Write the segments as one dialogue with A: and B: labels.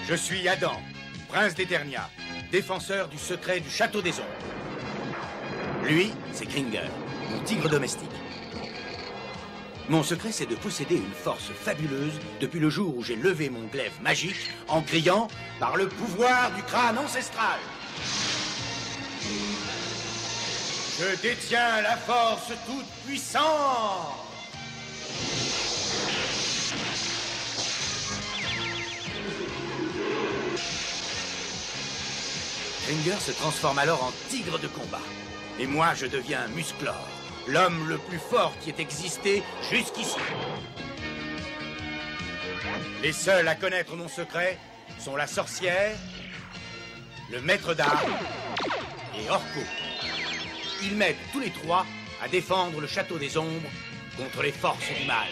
A: Je suis Adam, prince d'Eternia, défenseur du secret du château des ombres. Lui, c'est Kringer, mon tigre domestique. Mon secret, c'est de posséder une force fabuleuse depuis le jour où j'ai levé mon glaive magique en criant « Par le pouvoir du crâne ancestral !» Je détiens la force toute puissante. Kringer se transforme alors en tigre de combat. Et moi, je deviens Musclor, l'homme le plus fort qui ait existé jusqu'ici. Les seuls à connaître mon secret sont la sorcière, le maître d'armes et Orko. Ils m'aident tous les trois à défendre le château des ombres contre les forces du mal.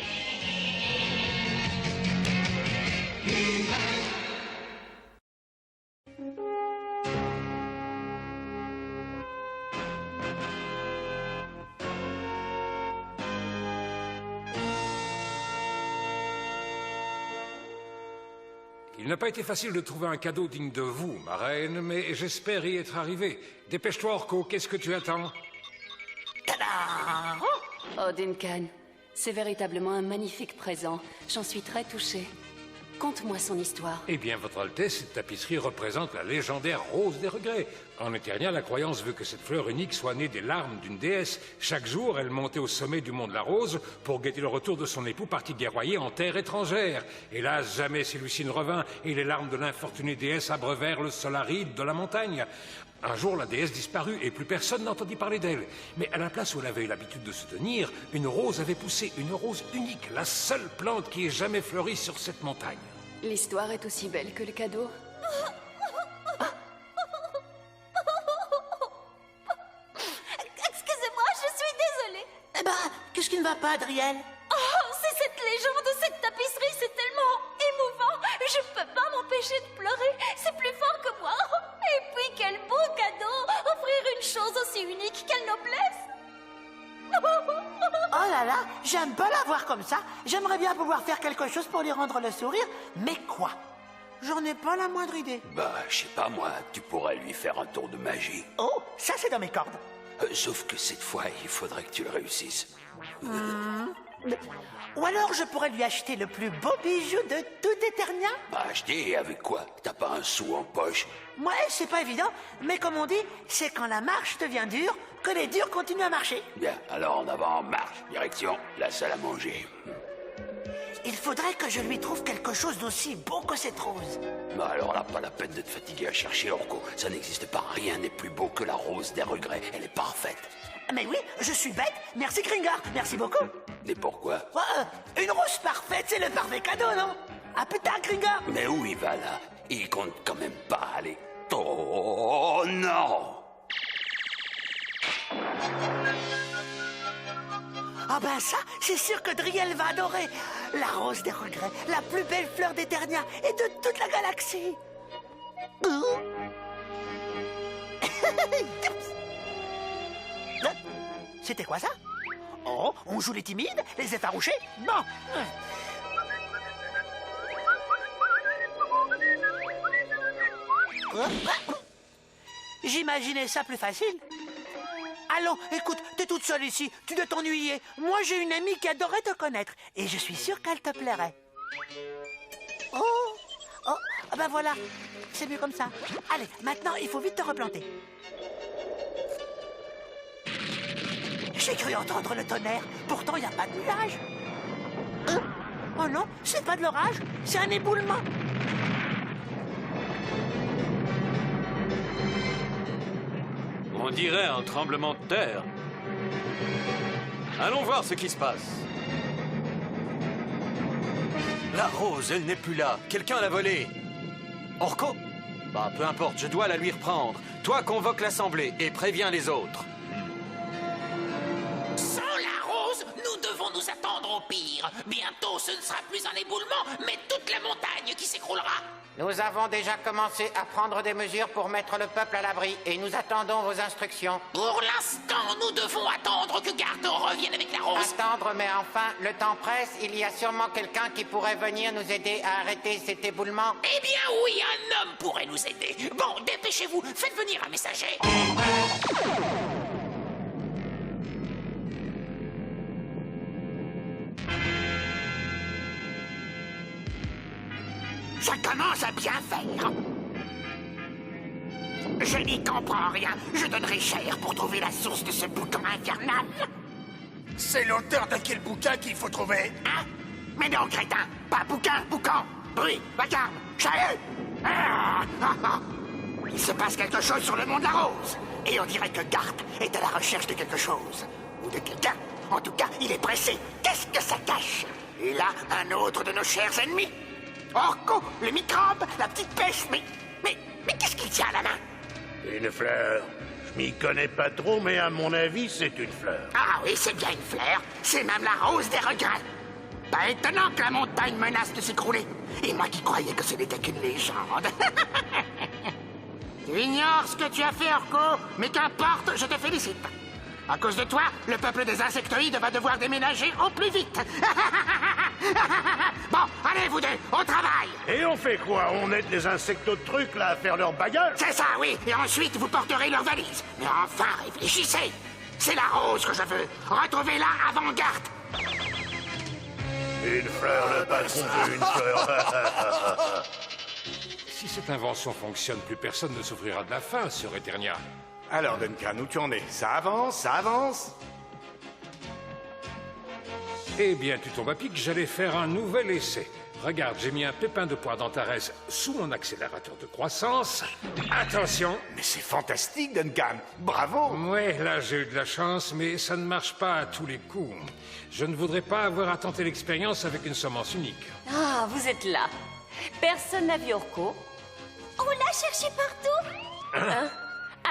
B: Il n'a pas été facile de trouver un cadeau digne de vous, ma reine, mais j'espère y être arrivé. Dépêche-toi, Orko, qu'est-ce que tu attends?
C: Tada! Oh, Duncan, c'est véritablement un magnifique présent. J'en suis très touchée. Conte-moi son histoire.
B: Eh bien, Votre Altesse, cette tapisserie représente la légendaire rose des regrets. En Eternia, la croyance veut que cette fleur unique soit née des larmes d'une déesse. Chaque jour, elle montait au sommet du mont de la Rose pour guetter le retour de son époux parti guerroyer en terre étrangère. Hélas, jamais celui-ci ne revint et les larmes de l'infortunée déesse abreuvèrent le sol aride de la montagne. Un jour, la déesse disparut et plus personne n'entendit parler d'elle. Mais à la place où elle avait eu l'habitude de se tenir, une rose avait poussé, une rose unique, la seule plante qui ait jamais fleuri sur cette montagne.
C: L'histoire est aussi belle que le cadeau.
D: Excusez-moi, je suis désolée.
E: Eh ben, qu'est-ce qui ne va pas, Adriel?
D: Oh, c'est cette légende, cette tapisserie, c'est tellement émouvant. Je peux pas m'empêcher de pleurer. C'est plus fort que moi. Et puis, quel beau cadeau. Offrir une chose aussi unique, quelle noblesse.
E: Oh là là, j'aime pas la voir comme ça. J'aimerais bien pouvoir faire quelque chose pour lui rendre le sourire. Mais quoi? J'en ai pas la moindre idée.
F: Bah, je sais pas moi, tu pourrais lui faire un tour de magie.
E: Oh, ça c'est dans mes cordes.
F: Sauf que cette fois, il faudrait que tu le réussisses.
E: Ou alors je pourrais lui acheter le plus beau bijou de tout Eternia.
F: Bah, je dis, avec quoi? T'as pas un sou en poche?
E: Ouais, c'est pas évident, mais comme on dit, c'est quand la marche devient dure que les durs continuent à marcher.
F: Bien, alors en avant, marche, direction la salle à manger.
E: Il faudrait que je lui trouve quelque chose d'aussi beau que cette rose.
F: Bah alors là, pas la peine de te fatiguer à chercher, Orko. Ça n'existe pas, rien n'est plus beau que la rose des regrets. Elle est parfaite.
E: Mais oui, je suis bête. Merci Kringer, merci beaucoup.
F: Et pourquoi?
E: Une rose parfaite, c'est le parfait cadeau, non? À plus tard, Kringer.
F: Mais où il va là? Il compte quand même pas aller. Oh non!
E: Ah ben ça, c'est sûr que Driel va adorer. La rose des regrets, la plus belle fleur d'Eternia et de toute la galaxie. C'était quoi ça? Oh, on joue les timides, les effarouchés? Bon. J'imaginais ça plus facile. Allons, écoute, t'es toute seule ici, tu dois t'ennuyer. Moi, j'ai une amie qui adorait te connaître, et je suis sûre qu'elle te plairait. Ah ben voilà, c'est mieux comme ça. Allez, maintenant, il faut vite te replanter. J'ai cru entendre le tonnerre, pourtant il n'y a pas de nuage. Oh non, c'est pas de l'orage, c'est un éboulement.
G: On dirait un tremblement de terre. Allons voir ce qui se passe. La rose, elle n'est plus là. Quelqu'un l'a volée. Orko? Bah, peu importe, je dois la lui reprendre. Toi, convoque l'assemblée et préviens les autres.
H: Sans la rose, nous devons nous attendre au pire. Bientôt, ce ne sera plus un éboulement, mais toute la montagne qui s'écroulera.
I: Nous avons déjà commencé à prendre des mesures pour mettre le peuple à l'abri et nous attendons vos instructions.
H: Pour l'instant, nous devons attendre que Garth revienne avec la rose.
I: Attendre, mais enfin, le temps presse. Il y a sûrement quelqu'un qui pourrait venir nous aider à arrêter cet éboulement.
H: Eh bien oui, un homme pourrait nous aider. Bon, dépêchez-vous, faites venir un messager. Ça commence à bien faire. Je n'y comprends rien. Je donnerai cher pour trouver la source de ce boucan infernal.
A: C'est l'auteur de quel bouquin qu'il faut trouver?
H: Hein? Mais non, crétin. Pas boucan. Bruit, vacarme, chahut. Il se passe quelque chose sur le mont de la Rose. Et on dirait que Garth est à la recherche de quelque chose. Ou de quelqu'un. En tout cas, il est pressé. Qu'est-ce que ça cache? Et là, un autre de nos chers ennemis. Orko, le microbe, la petite peste, mais qu'est-ce qu'il tient à la main?
J: Une fleur. Je m'y connais pas trop, mais à mon avis, c'est une fleur.
H: Ah oui, c'est bien une fleur. C'est même la rose des regrets. Pas étonnant que la montagne menace de s'écrouler. Et moi qui croyais que ce n'était qu'une légende. Tu ignores ce que tu as fait, Orko, mais qu'importe, je te félicite. À cause de toi, le peuple des insectoïdes va devoir déménager au plus vite. Bon, allez vous deux, au travail.
J: Et on fait quoi? On aide les insectos de trucs, là, à faire leur bagarre?
H: C'est ça, oui. Et ensuite, vous porterez leurs valises. Mais enfin, réfléchissez. C'est la rose que je veux. Retrouvez-la avant Garth.
J: Une fleur, le patron veut une fleur.
B: Si cette invention fonctionne, plus personne ne souffrira de la faim sur Eternia.
A: Alors, Duncan, où tu en es? Ça avance?
B: Eh bien, tu tombes à pic, j'allais faire un nouvel essai. Regarde, j'ai mis un pépin de poire d'Antares sous mon accélérateur de croissance. Attention!
A: Mais c'est fantastique, Duncan. Bravo!
B: Ouais, là, j'ai eu de la chance, mais ça ne marche pas à tous les coups. Je ne voudrais pas avoir à tenter l'expérience avec une semence unique.
K: Ah, vous êtes là. Personne n'a vu Orko.
D: On l'a cherché partout.
K: Hein?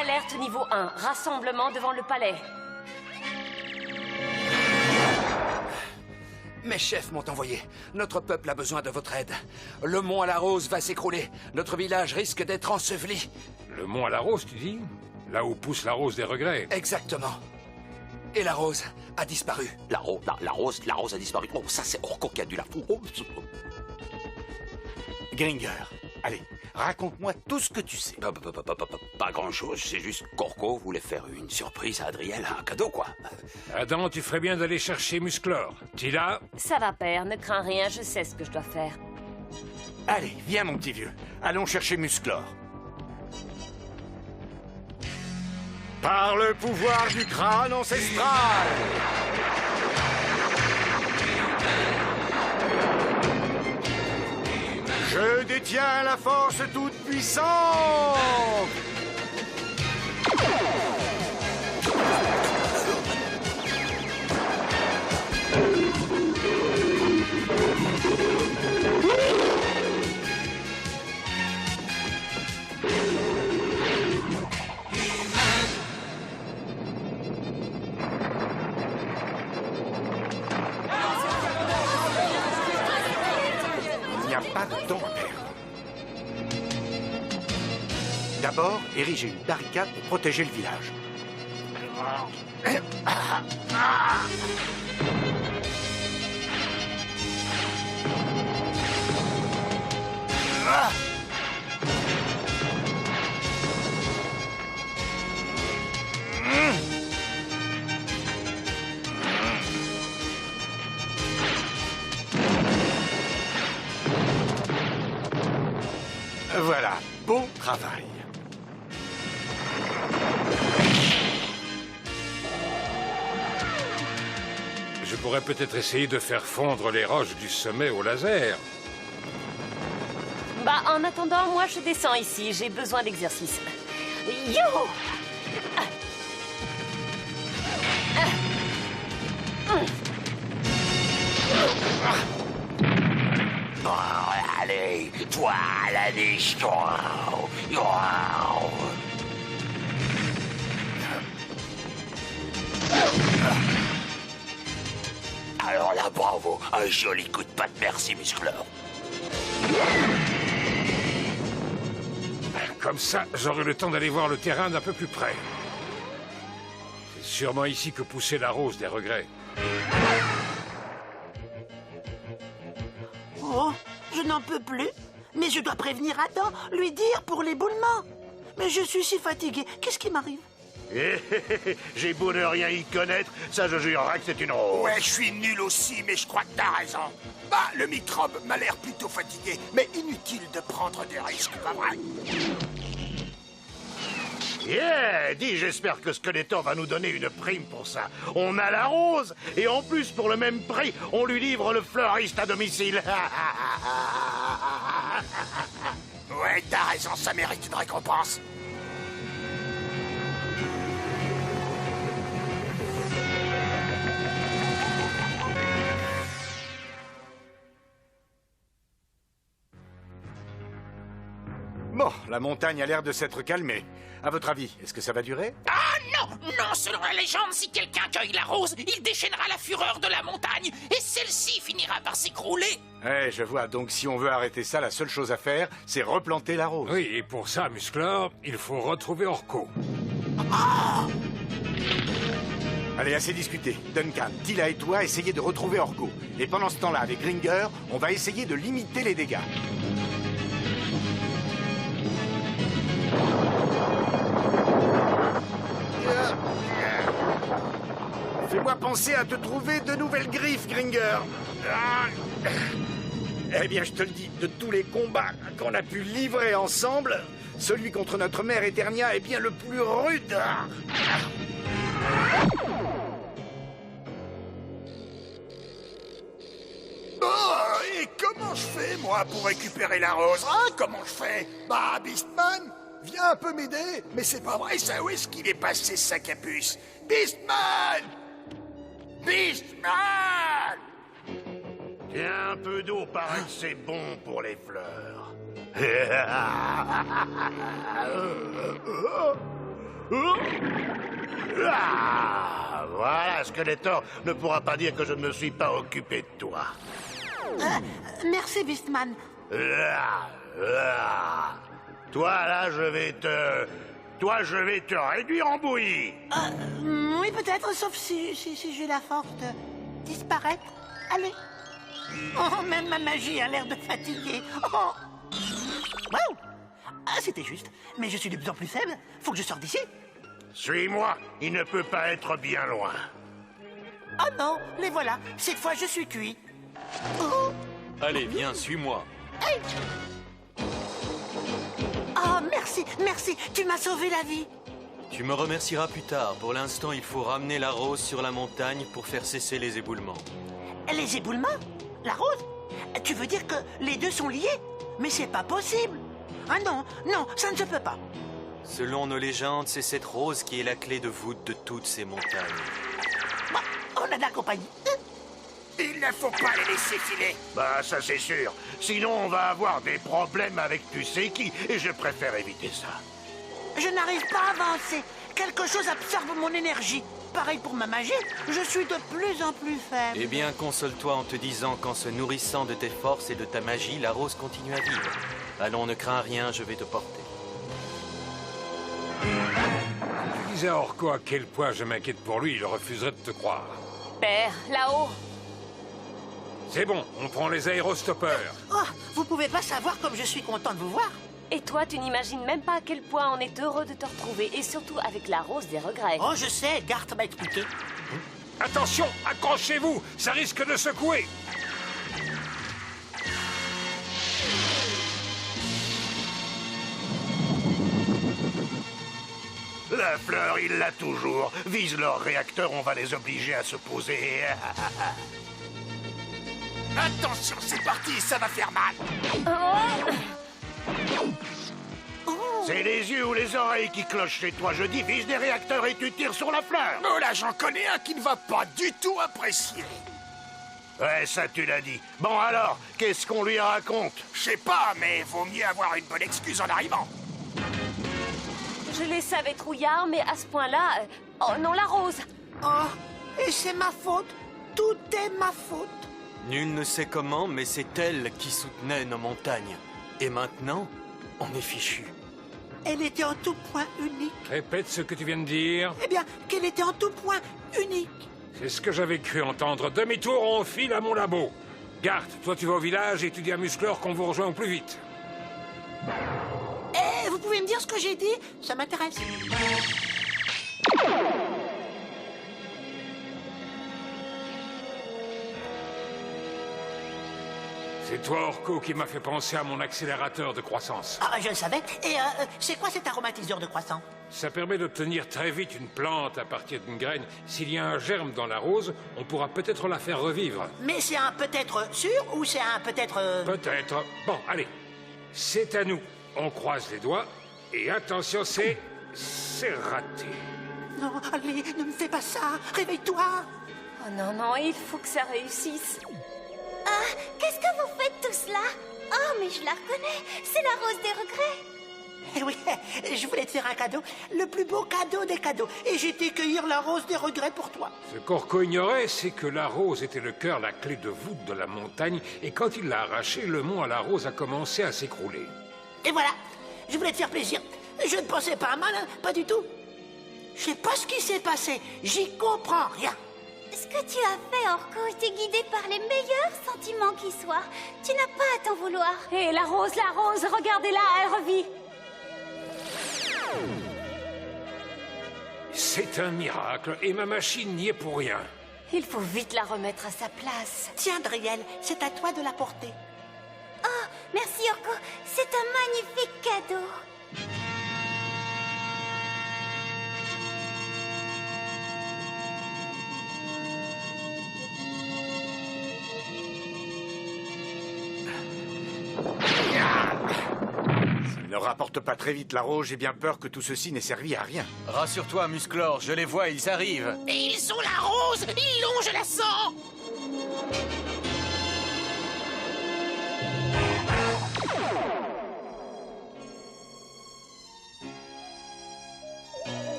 K: Alerte niveau 1, rassemblement devant le palais.
F: Mes chefs m'ont envoyé. Notre peuple a besoin de votre aide. Le mont à la Rose va s'écrouler. Notre village risque d'être enseveli.
B: Le mont à la Rose, tu dis? Là où pousse la rose des regrets.
F: Exactement. Et la rose a disparu. La rose a disparu. Oh, ça c'est Orko qui a dû la foutre.
A: Gringer, allez, raconte-moi tout ce que tu sais.
F: Pas grand-chose, c'est juste qu'Orko voulait faire une surprise à Adriel, un cadeau, quoi.
B: Adam, tu ferais bien d'aller chercher Musclor. Tu l'as?
K: Ça va, père, ne crains rien, je sais ce que je dois faire.
A: Allez, viens, mon petit vieux. Allons chercher Musclor. Par le pouvoir du crâne ancestral! Je détiens la force toute puissante! Il n'y a pas de temps à perdre. D'abord, ériger une barricade pour protéger le village. travail.
B: Je pourrais peut-être essayer de faire fondre les roches du sommet au laser.
K: Bah, en attendant, moi je descends ici. J'ai besoin d'exercice. Yo!
F: Bon, allez, toi, la niche. Alors là, bravo, un joli coup de patte, merci, muscleur.
B: Comme ça, j'aurai le temps d'aller voir le terrain d'un peu plus près. C'est sûrement ici que poussait la rose des regrets.
E: Oh, je n'en peux plus. Mais je dois prévenir Adam, lui dire pour l'éboulement. Mais je suis si fatigué. Qu'est-ce qui m'arrive?
J: J'ai beau ne rien y connaître, ça je jurerais que c'est une rose.
H: Ouais, je suis nul aussi, mais je crois que t'as raison. Bah, le microbe m'a l'air plutôt fatigué, mais inutile de prendre des risques, pas vrai?
J: Yeah, dis, j'espère que Skeletor va nous donner une prime pour ça. On a la rose, et en plus, pour le même prix, on lui livre le fleuriste à domicile.
H: Ouais, t'as raison, ça mérite une récompense.
A: Bon, la montagne a l'air de s'être calmée. À votre avis, est-ce que ça va durer?
L: Ah non, non, selon la légende, si quelqu'un cueille la rose, il déchaînera la fureur de la montagne, et celle-ci finira par s'écrouler.
A: Eh, je vois. Donc si on veut arrêter ça, la seule chose à faire, c'est replanter la rose.
B: Oui, et pour ça, Musclor, il faut retrouver Orko.
A: Allez, assez discuté. Duncan, Tila et toi, essayez de retrouver Orko. Et pendant ce temps-là, avec Gringer, on va essayer de limiter les dégâts. Fais-moi penser à te trouver de nouvelles griffes, Gringer. Eh bien, je te le dis, de tous les combats qu'on a pu livrer ensemble, celui contre notre mère Eternia est bien le plus rude.
H: Oh, et comment je fais, moi, pour récupérer la rose? Hein, comment je fais? Bah, Beastman, viens un peu m'aider. Mais c'est pas vrai, ça, où est-ce qu'il est passé, ce sac à puce? Beastman! Beastman!
J: Tiens, un peu d'eau, paraît que c'est bon pour les fleurs. Voilà, Skeletor ne pourra pas dire que je ne me suis pas occupé de toi.
E: Merci, Beastman.
J: Toi, là, je vais te réduire en bouillie.
E: Oui, peut-être, sauf si j'ai la force de disparaître. Allez. Oh, même ma magie a l'air de fatiguer. Oh. Wow. Ah, c'était juste. Mais je suis de plus en plus faible. Faut que je sorte d'ici.
J: Suis-moi, il ne peut pas être bien loin.
E: Oh non, les voilà. Cette fois, je suis cuit. Oh.
G: Allez, viens, suis-moi.
E: Hey. Oh, merci, merci. Tu m'as sauvé la vie.
G: Tu me remercieras plus tard. Pour l'instant, il faut ramener la rose sur la montagne pour faire cesser les éboulements.
E: Les éboulements? La rose? Tu veux dire que les deux sont liés? Mais c'est pas possible. Ah non, non, ça ne se peut pas.
G: Selon nos légendes, c'est cette rose qui est la clé de voûte de toutes ces montagnes.
E: Bah, on a de la compagnie.
H: Il ne faut pas les laisser filer.
J: Bah, ça c'est sûr. Sinon, on va avoir des problèmes avec tu sais qui, et je préfère éviter ça.
E: Je n'arrive pas à avancer. Quelque chose absorbe mon énergie. Pareil pour ma magie, je suis de plus en plus faible.
G: Eh bien, console-toi en te disant qu'en se nourrissant de tes forces et de ta magie, la rose continue à vivre. Allons, ne crains rien, je vais te porter.
B: Tu disais à Orko à quel point je m'inquiète pour lui, il refuserait de te croire.
K: Père, là-haut.
B: C'est bon, on prend les aérostoppeurs.
E: Oh, vous pouvez pas savoir comme je suis content de vous voir.
K: Et toi, tu n'imagines même pas à quel point on est heureux de te retrouver, et surtout avec la rose des regrets.
E: Oh, je sais, Garth m'a expliqué.
B: Attention, accrochez-vous, ça risque de secouer.
J: La fleur, il l'a toujours. Vise leur réacteur, on va les obliger à se poser.
H: Attention, c'est parti, ça va faire mal.
J: C'est les yeux ou les oreilles qui clochent chez toi. Je dis vise des réacteurs et tu tires sur la fleur.
H: Oh là, j'en connais un qui ne va pas du tout apprécier.
J: Ouais, ça tu l'as dit. Bon alors, qu'est-ce qu'on lui raconte?
H: Je sais pas, mais vaut mieux avoir une bonne excuse en arrivant.
K: Je les savais trouillards, mais à ce point-là... Oh non, la rose!
E: Oh, et c'est ma faute. Tout est ma faute.
G: Nul ne sait comment, mais c'est elle qui soutenait nos montagnes. Et maintenant, on est fichu.
E: Elle était en tout point unique.
B: Répète ce que tu viens de dire.
E: Eh bien, qu'elle était en tout point unique.
B: C'est ce que j'avais cru entendre. Demi-tour, on file à mon labo. Garde, toi tu vas au village et tu dis à Musclor qu'on vous rejoint au plus vite.
E: Eh, vous pouvez me dire ce que j'ai dit? Ça m'intéresse.
B: C'est toi, Orko, qui m'a fait penser à mon accélérateur de croissance.
E: Ah, je le savais. Et c'est quoi cet aromatiseur de croissant?
B: Ça permet d'obtenir très vite une plante à partir d'une graine. S'il y a un germe dans la rose, on pourra peut-être la faire revivre.
E: Mais c'est un peut-être sûr ou c'est un peut-être...
B: Peut-être. Bon, allez. C'est à nous. On croise les doigts. Et attention, c'est raté.
E: Non, allez, ne me fais pas ça. Réveille-toi.
K: Oh non, non, il faut que ça réussisse.
D: Ah, qu'est-ce que vous faites tout cela? Oh, mais je la reconnais. C'est la rose des regrets.
E: Eh oui, je voulais te faire un cadeau. Le plus beau cadeau des cadeaux. Et j'ai été cueillir la rose des regrets pour toi.
B: Ce qu'Orko ignorait, c'est que la rose était le cœur, la clé de voûte de la montagne. Et quand il l'a arrachée, le mont à la rose a commencé à s'écrouler.
E: Et voilà, je voulais te faire plaisir. Je ne pensais pas à mal, hein, pas du tout. Je sais pas ce qui s'est passé. J'y comprends rien.
D: Ce que tu as fait, Orko, était guidé par les meilleurs sentiments qui soient. Tu n'as pas à t'en vouloir.
K: Hé, la rose, regardez-la, elle revit.
B: C'est un miracle, et ma machine n'y est pour rien.
K: Il faut vite la remettre à sa place.
E: Tiens, Driel, c'est à toi de la porter.
D: Oh, merci, Orko. C'est un magnifique cadeau.
A: S'il ne rapporte pas très vite la rose, j'ai bien peur que tout ceci n'ait servi à rien.
G: Rassure-toi, Musclor, je les vois, ils arrivent.
L: Et ils ont la rose. Ils l'ont, je la sens.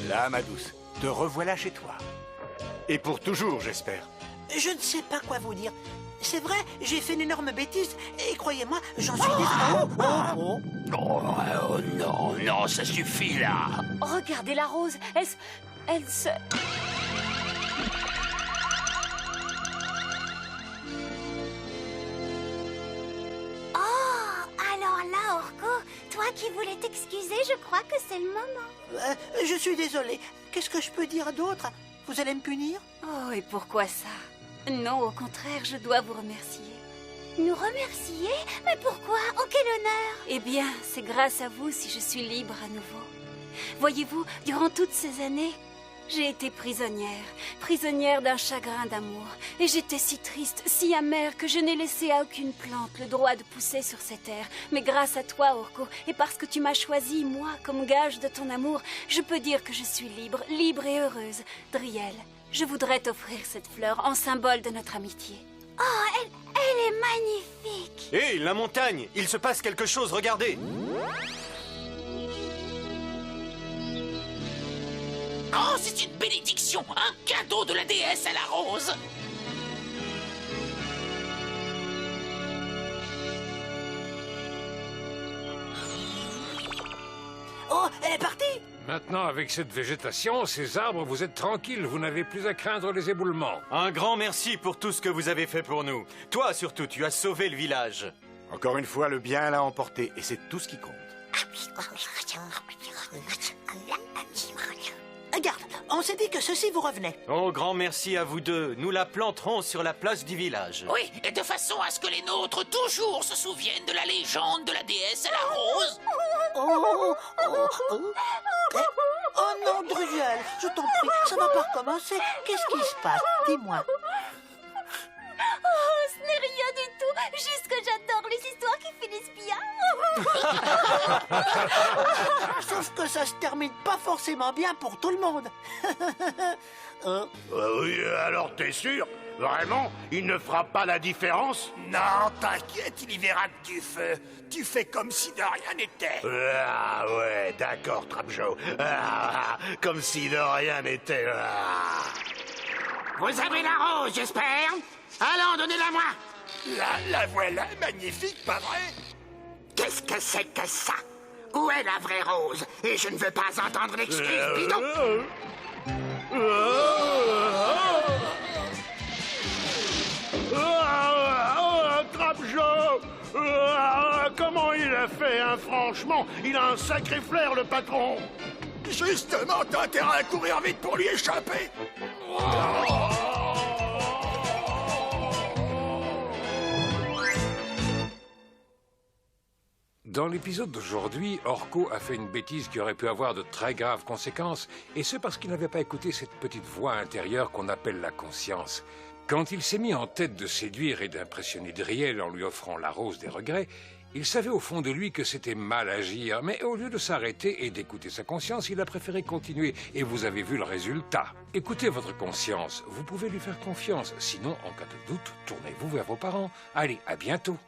A: Là, ma douce, te revoilà chez toi. Et pour toujours, j'espère.
E: Je ne sais pas quoi vous dire. C'est vrai, j'ai fait une énorme bêtise. Et croyez-moi, j'en suis désolé.
F: Oh non, non, ça suffit là.
K: Regardez la rose, elle se...
D: Oh, alors là, Orko, toi qui voulais t'excuser, je crois que c'est le moment.
E: Je suis désolé. Qu'est-ce que je peux dire d'autre? Vous allez me punir?
C: Oh, et pourquoi ça? Non, au contraire, je dois vous remercier.
D: Nous remercier? Mais pourquoi? En quel honneur?
C: Eh bien, c'est grâce à vous si je suis libre à nouveau. Voyez-vous, durant toutes ces années, j'ai été prisonnière d'un chagrin d'amour. Et j'étais si triste, si amère que je n'ai laissé à aucune plante le droit de pousser sur cette terre. Mais grâce à toi, Orko, et parce que tu m'as choisi, moi, comme gage de ton amour, je peux dire que je suis libre et heureuse. Driel, je voudrais t'offrir cette fleur en symbole de notre amitié.
D: Oh, elle est magnifique.
G: Hé, la montagne, il se passe quelque chose, regardez.
L: Oh, c'est une bénédiction, un cadeau de la déesse à la rose.
E: Oh, elle est partie!
B: Maintenant, avec cette végétation, ces arbres, vous êtes tranquilles, vous n'avez plus à craindre les éboulements.
G: Un grand merci pour tout ce que vous avez fait pour nous. Toi, surtout, tu as sauvé le village.
A: Encore une fois, le bien l'a emporté, et c'est tout ce qui compte.
E: Regarde, on s'est dit que ceci vous revenait.
G: Oh, grand merci à vous deux. Nous la planterons sur la place du village.
L: Oui, et de façon à ce que les nôtres toujours se souviennent de la légende de la déesse à la rose.
E: Oh non, Drusiel, je t'en prie, ça va pas recommencer. Qu'est-ce qui se passe? Dis-moi.
D: Oh, ce n'est rien du tout. Juste que j'adore les histoires qui finissent bien.
E: Sauf que ça se termine pas forcément bien pour tout le monde.
J: Oui, alors t'es sûr? Vraiment? Il ne fera pas la différence?
H: Non, t'inquiète, il y verra que du feu. Tu fais comme si de rien n'était.
J: Ah ouais, d'accord, Trapjo. Comme si de rien n'était.
H: Vous avez la rose, j'espère? Allons, donnez-la-moi. La voilà, magnifique, pas vrai? Qu'est-ce que c'est que ça? Où est la vraie rose? Et je ne veux pas entendre l'excuse, bidon.
J: Trapjo! Comment il a fait, hein, franchement? Il a un sacré flair, le patron.
H: Justement, t'as intérêt à courir vite pour lui échapper.
B: Dans l'épisode d'aujourd'hui, Orko a fait une bêtise qui aurait pu avoir de très graves conséquences, et ce parce qu'il n'avait pas écouté cette petite voix intérieure qu'on appelle la conscience. Quand il s'est mis en tête de séduire et d'impressionner Driel en lui offrant la rose des regrets, il savait au fond de lui que c'était mal agir, mais au lieu de s'arrêter et d'écouter sa conscience, il a préféré continuer, et vous avez vu le résultat. Écoutez votre conscience, vous pouvez lui faire confiance, sinon, en cas de doute, tournez-vous vers vos parents. Allez, à bientôt.